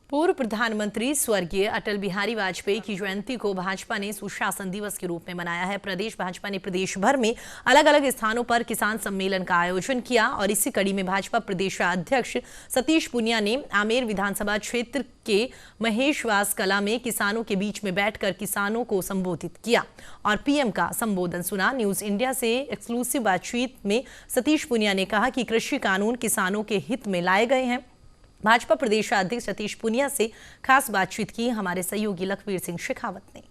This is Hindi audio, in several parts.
पूर्व प्रधानमंत्री स्वर्गीय अटल बिहारी वाजपेयी की जयंती को भाजपा ने सुशासन दिवस के रूप में मनाया है। प्रदेश भाजपा ने प्रदेश भर में अलग अलग स्थानों पर किसान सम्मेलन का आयोजन किया और इसी कड़ी में भाजपा प्रदेश अध्यक्ष सतीश पूनिया ने आमेर विधानसभा क्षेत्र के महेशवास कला में किसानों के बीच में बैठकर किसानों को संबोधित किया और पीएम का संबोधन सुना। न्यूज इंडिया से एक्सक्लूसिव बातचीत में सतीश पूनिया ने कहा कि कृषि कानून किसानों के हित में लाए गए हैं। भाजपा प्रदेश अध्यक्ष सतीश पूनिया से खास बातचीत की हमारे सहयोगी लखवीर सिंह शेखावत ने।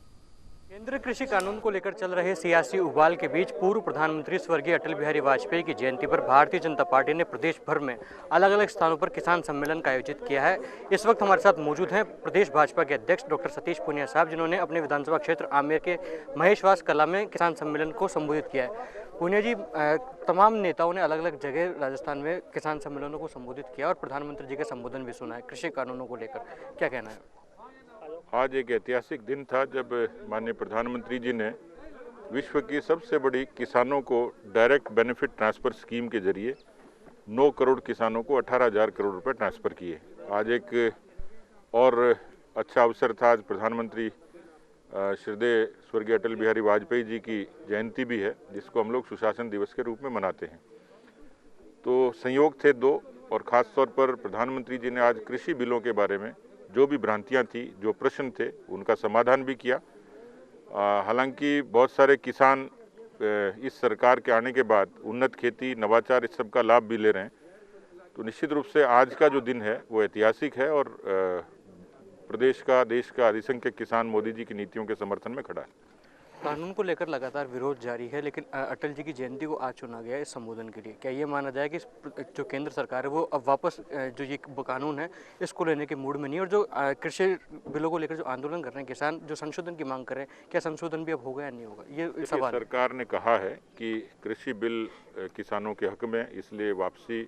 केंद्रीय कृषि कानून को लेकर चल रहे सियासी उबाल के बीच पूर्व प्रधानमंत्री स्वर्गीय अटल बिहारी वाजपेयी की जयंती पर भारतीय जनता पार्टी ने प्रदेश भर में अलग अलग स्थानों पर किसान सम्मेलन का आयोजित किया है। इस वक्त हमारे साथ मौजूद हैं प्रदेश भाजपा के अध्यक्ष डॉक्टर सतीश पूनिया साहब, जिन्होंने अपने विधानसभा क्षेत्र आमेर के महेशवास कला में किसान सम्मेलन को संबोधित किया है। पूनिया जी, तमाम नेताओं ने अलग अलग जगह राजस्थान में किसान सम्मेलनों को संबोधित किया और प्रधानमंत्री जी का संबोधन भी सुना है कृषि कानूनों को लेकर, क्या कहना है? आज एक ऐतिहासिक दिन था जब माननीय प्रधानमंत्री जी ने विश्व की सबसे बड़ी किसानों को डायरेक्ट बेनिफिट ट्रांसफर स्कीम के जरिए 9 करोड़ किसानों को 18,000 करोड़ रुपए ट्रांसफर किए। आज एक और अच्छा अवसर था, आज प्रधानमंत्री श्रद्धेय स्वर्गीय अटल बिहारी वाजपेयी जी की जयंती भी है, जिसको हम लोग सुशासन दिवस के रूप में मनाते हैं। तो संयोग थे दो, और ख़ास तौर पर प्रधानमंत्री जी ने आज कृषि बिलों के बारे में जो भी भ्रांतियां थी, जो प्रश्न थे, उनका समाधान भी किया। हालांकि बहुत सारे किसान इस सरकार के आने के बाद उन्नत खेती, नवाचार, इस सब का लाभ भी ले रहे हैं। तो निश्चित रूप से आज का जो दिन है वो ऐतिहासिक है और प्रदेश का, देश का अधिसंख्यक किसान मोदी जी की नीतियों के समर्थन में खड़ा है। कानून को लेकर लगातार विरोध जारी है, लेकिन अटल जी की जयंती को आज चुना गया इस संबोधन के लिए। क्या ये माना जाए कि जो केंद्र सरकार है वो अब वापस जो ये कानून है इसको लेने के मूड में नहीं, और जो कृषि बिलों को लेकर जो आंदोलन कर रहे हैं किसान, जो संशोधन की मांग कर रहे हैं, क्या संशोधन भी अब होगा या नहीं होगा, ये सवाल। सरकार ने कहा है कि कृषि बिल किसानों के हक में, इसलिए वापसी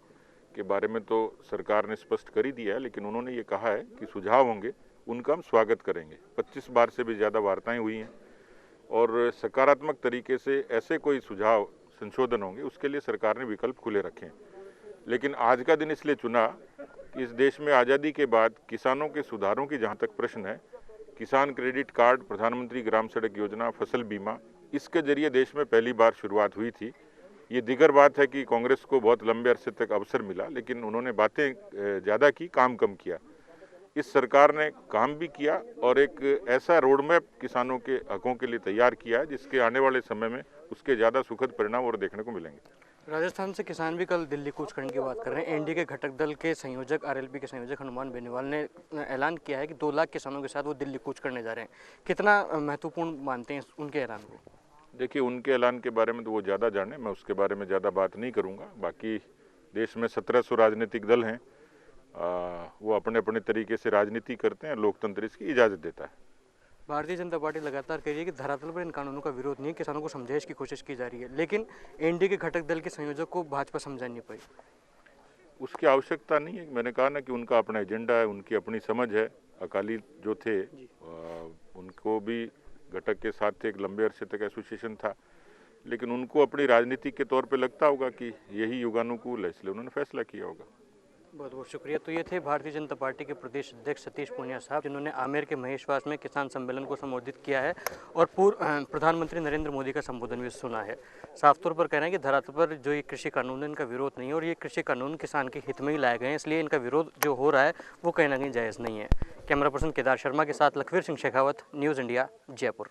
के बारे में तो सरकार ने स्पष्ट कर ही दिया है, लेकिन उन्होंने ये कहा है कि सुझाव होंगे उनका हम स्वागत करेंगे। 25 बार से भी ज़्यादा वार्ताएं हुई हैं और सकारात्मक तरीके से ऐसे कोई सुझाव, संशोधन होंगे उसके लिए सरकार ने विकल्प खुले रखे हैं। लेकिन आज का दिन इसलिए चुना कि इस देश में आज़ादी के बाद किसानों के सुधारों की जहाँ तक प्रश्न है, किसान क्रेडिट कार्ड, प्रधानमंत्री ग्राम सड़क योजना, फसल बीमा, इसके जरिए देश में पहली बार शुरुआत हुई थी। ये दिगर बात है कि कांग्रेस को बहुत लंबे अरसे तक अवसर मिला, लेकिन उन्होंने बातें ज़्यादा की, काम कम किया। इस सरकार ने काम भी किया और एक ऐसा रोड मैप किसानों के हकों के लिए तैयार किया है जिसके आने वाले समय में उसके ज़्यादा सुखद परिणाम और देखने को मिलेंगे। राजस्थान से किसान भी कल दिल्ली कूच करने की बात कर रहे हैं। एनडीए के घटक दल के संयोजक, आरएलपी के संयोजक हनुमान बेनीवाल ने ऐलान किया है कि 2 लाख किसानों के साथ वो दिल्ली कूच करने जा रहे हैं। कितना महत्वपूर्ण मानते हैं उनके ऐलान को? देखिए, उनके ऐलान के बारे में तो वो ज़्यादा जाने, मैं उसके बारे में ज़्यादा बात नहीं करूँगा। बाकी देश में 1700 राजनीतिक दल हैं, वो अपने अपने तरीके से राजनीति करते हैं, लोकतंत्र इसकी इजाज़त देता है। भारतीय जनता पार्टी लगातार कह रही है कि धरातल पर इन कानूनों का विरोध नहीं है, किसानों को समझाइश की कोशिश की जा रही है, लेकिन एनडीए के घटक दल के संयोजक को भाजपा समझा नहीं पाई। उसकी आवश्यकता नहीं है। मैंने कहा ना कि उनका अपना एजेंडा है, उनकी अपनी समझ है। अकाली जो थे उनको भी घटक के साथ एक लंबे अरसे तक एसोसिएशन था, लेकिन उनको अपनी राजनीति के तौर पर लगता होगा कि यही युगानुकूल है, इसलिए उन्होंने फैसला किया होगा। बहुत बहुत शुक्रिया। तो ये थे भारतीय जनता पार्टी के प्रदेश अध्यक्ष सतीश पूनिया साहब, जिन्होंने आमेर के महेशवास में किसान सम्मेलन को संबोधित किया है और पूर्व प्रधानमंत्री नरेंद्र मोदी का संबोधन भी सुना है। साफ तौर पर कह रहे हैं कि धरातल पर जो ये कृषि कानून है इनका विरोध नहीं है और ये कृषि कानून किसान के हित में ही लाए गए हैं, इसलिए इनका विरोध जो हो रहा है वो कहीं ना कहीं जायज़ नहीं है। कैमरा पर्सन केदार शर्मा के साथ लखवीर सिंह शेखावत, न्यूज़ इंडिया, जयपुर।